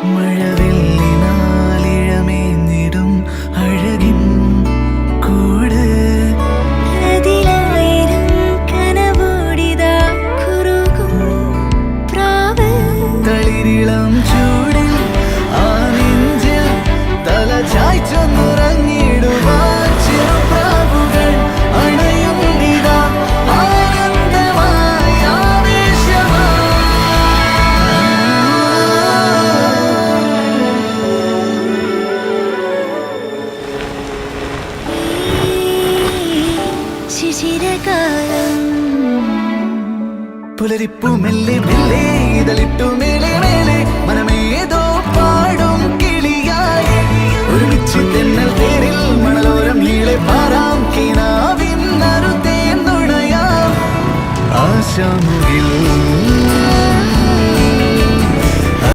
മഴവില്ലിനാലിഴമേഞ്ഞിടും അഴകിൻ കൂട് അതിലായിരം കനവോടിതാ കുറുകും പ്രാവ് തളിരിളം ചൂടിൽ ആ നെഞ്ചിൽ തല ചായ്ച്ചൊന്നുറങ്ങിടുവാൻ ചെറുപ്രാവുകൾ അണയും നിതാ ആനന്ദമായി ശിശിരകാലം പുലരിപ്പു മെല്ലെ മെല്ലെ ഇതളിട്ടു